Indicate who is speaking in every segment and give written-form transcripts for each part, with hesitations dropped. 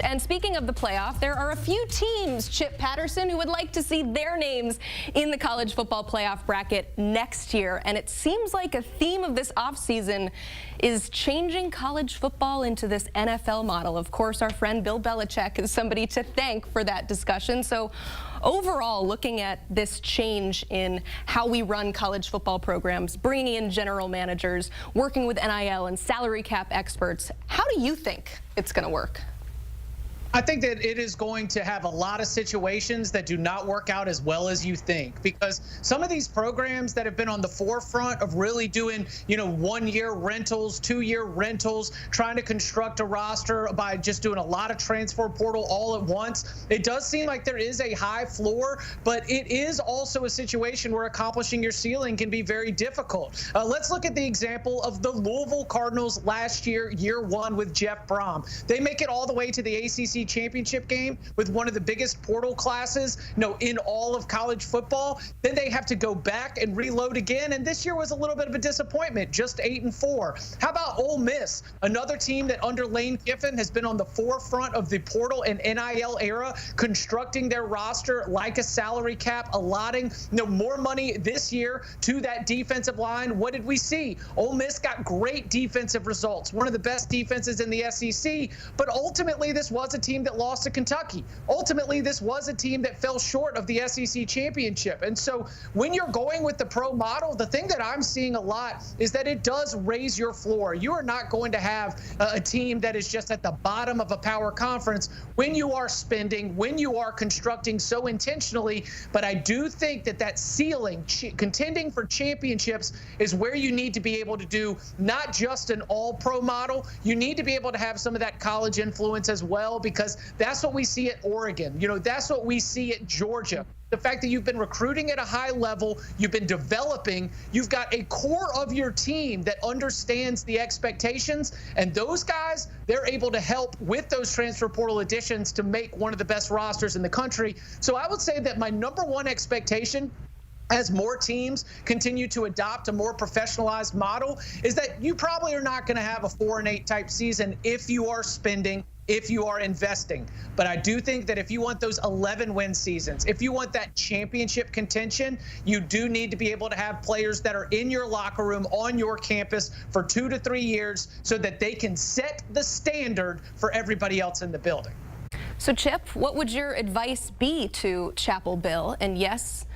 Speaker 1: And speaking of the playoff, there are a few teams, Chip Patterson, who would like to see their names in the college football playoff bracket next year. And it seems like a theme of this offseason is changing college football into this NFL model. Of course, our friend Bill Belichick is somebody to thank for that discussion. So overall, looking at this change in how we run college football programs, bringing in general managers, working with NIL and salary cap experts, how do you think it's going to work?
Speaker 2: I think that it is going to have a lot of situations that do not work out as well as you think, because some of these programs that have been on the forefront of really doing, 1-year rentals, 2-year rentals, trying to construct a roster by just doing a lot of transfer portal all at once, it does seem like there is a high floor, but it is also a situation where accomplishing your ceiling can be very difficult. Let's look at the example of the Louisville Cardinals last year, year one with Jeff Brom. They make it all the way to the ACC championship game with one of the biggest portal classes, in all of college football. Then they have to go back and reload again. And this year was a little bit of a disappointment, just 8-4. How about Ole Miss, another team that under Lane Kiffin has been on the forefront of the portal and NIL era, constructing their roster like a salary cap, allotting more money this year to that defensive line. What did we see? Ole Miss got great defensive results, one of the best defenses in the SEC, but ultimately this was a team that lost to Kentucky. Ultimately, this was a team that fell short of the SEC championship. And so when you're going with the pro model, the thing that I'm seeing a lot is that it does raise your floor. You are not going to have a team that is just at the bottom of a power conference when you are spending, when you are constructing so intentionally. But I do think that ceiling, contending for championships, is where you need to be able to do not just an all-pro model. You need to be able to have some of that college influence as well, because that's what we see at Oregon. That's what we see at Georgia. The fact that you've been recruiting at a high level, you've been developing, you've got a core of your team that understands the expectations, and those guys, they're able to help with those transfer portal additions to make one of the best rosters in the country. So I would say that my number one expectation, as more teams continue to adopt a more professionalized model, is that you probably are not going to have a 4-8 type season if you are spending, if you are investing. But I do think that if you want those 11-win seasons, if you want that championship contention, you do need to be able to have players that are in your locker room on your campus for 2 to 3 years so that they can set the standard for everybody else in the building.
Speaker 1: So, Chip, what would your advice be to Chapel Bill? And yes,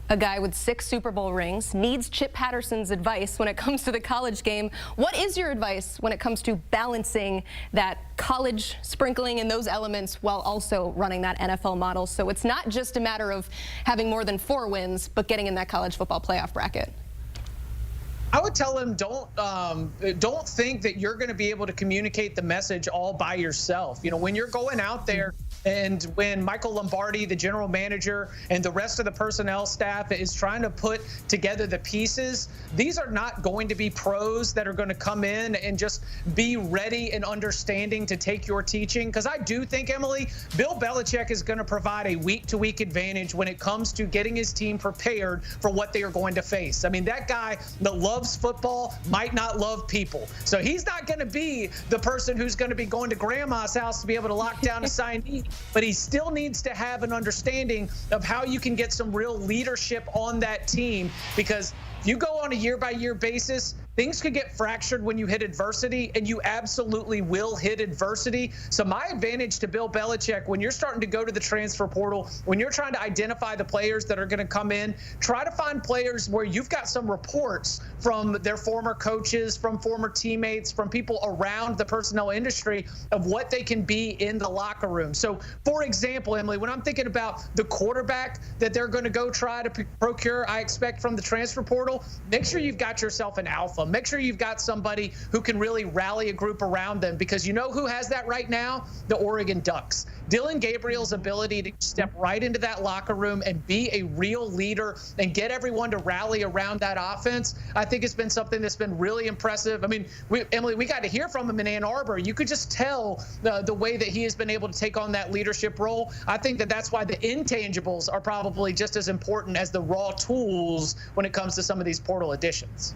Speaker 1: a guy with 6 Super Bowl rings needs Chip Patterson's advice when it comes to the college game. What is your advice when it comes to balancing that college sprinkling in those elements while also running that NFL model, so it's not just a matter of having more than 4 wins, but getting in that college football playoff bracket?
Speaker 2: I would tell him, don't think that you're going to be able to communicate the message all by yourself. When you're going out there, and when Michael Lombardi, the general manager, and the rest of the personnel staff is trying to put together the pieces, these are not going to be pros that are going to come in and just be ready and understanding to take your teaching. Because I do think, Emily, Bill Belichick is going to provide a week-to-week advantage when it comes to getting his team prepared for what they are going to face. I mean, that guy that loves football might not love people. So he's not going to be the person who's going to be going to grandma's house to be able to lock down a signee. But he still needs to have an understanding of how you can get some real leadership on that team, because if you go on a year-by-year basis, things could get fractured when you hit adversity, and you absolutely will hit adversity. So my advantage to Bill Belichick, when you're starting to go to the transfer portal, when you're trying to identify the players that are going to come in, try to find players where you've got some reports from their former coaches, from former teammates, from people around the personnel industry of what they can be in the locker room. So, for example, Emily, when I'm thinking about the quarterback that they're going to go try to procure, I expect from the transfer portal, make sure you've got yourself an alpha. Make sure you've got somebody who can really rally a group around them, because you know who has that right now? The Oregon Ducks. Dylan Gabriel's ability to step right into that locker room and be a real leader and get everyone to rally around that offense, I think it's been something that's been really impressive. I mean, Emily, we got to hear from him in Ann Arbor. You could just tell the way that he has been able to take on that leadership role. I think that's why the intangibles are probably just as important as the raw tools when it comes to some of these portal additions.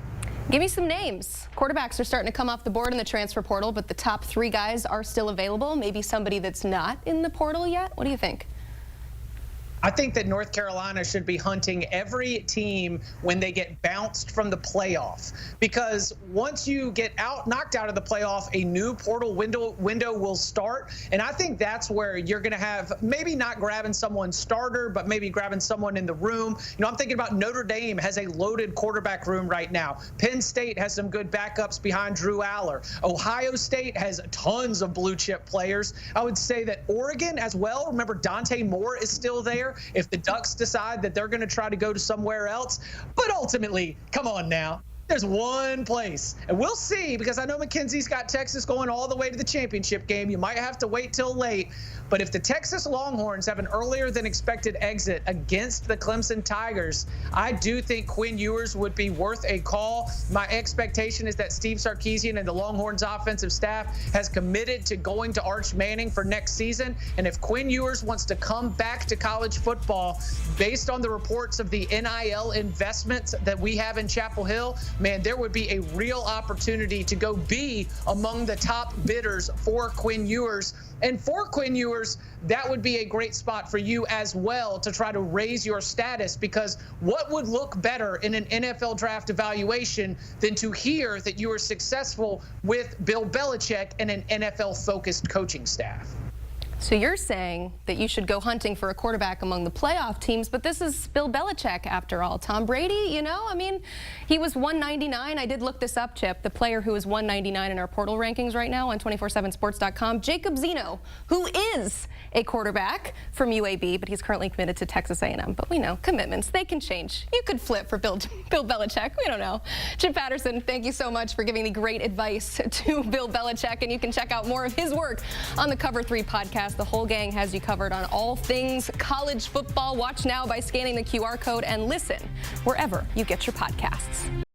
Speaker 1: Give me some names. Quarterbacks are starting to come off the board in the transfer portal, but the top 3 guys are still available. Maybe somebody that's not in the portal yet. What do you think?
Speaker 2: I think that North Carolina should be hunting every team when they get bounced from the playoff, because once you get knocked out of the playoff, a new portal window will start. And I think that's where you're going to have maybe not grabbing someone starter, but maybe grabbing someone in the room. I'm thinking about Notre Dame has a loaded quarterback room right now. Penn State has some good backups behind Drew Aller. Ohio State has tons of blue chip players. I would say that Oregon as well. Remember, Dante Moore is still there if the Ducks decide that they're going to try to go to somewhere else. But ultimately, come on now. There's one place, and we'll see, because I know McKenzie's got Texas going all the way to the championship game. You might have to wait till late, but if the Texas Longhorns have an earlier than expected exit against the Clemson Tigers, I do think Quinn Ewers would be worth a call. My expectation is that Steve Sarkisian and the Longhorns offensive staff has committed to going to Arch Manning for next season, and if Quinn Ewers wants to come back to college football, based on the reports of the NIL investments that we have in Chapel Hill, man, there would be a real opportunity to go be among the top bidders for Quinn Ewers. And for Quinn Ewers, that would be a great spot for you as well to try to raise your status, because what would look better in an NFL draft evaluation than to hear that you were successful with Bill Belichick and an NFL-focused coaching staff?
Speaker 1: So you're saying that you should go hunting for a quarterback among the playoff teams, but this is Bill Belichick after all. Tom Brady, I mean, he was 199. I did look this up, Chip. The player who is 199 in our portal rankings right now on 247sports.com, Jacob Zeno, who is a quarterback from UAB, but he's currently committed to Texas A&M. But we know commitments, they can change. You could flip for Bill Belichick. We don't know. Chip Patterson, thank you so much for giving the great advice to Bill Belichick, and you can check out more of his work on the Cover 3 podcast. The whole gang has you covered on all things college football. Watch now by scanning the QR code and listen wherever you get your podcasts.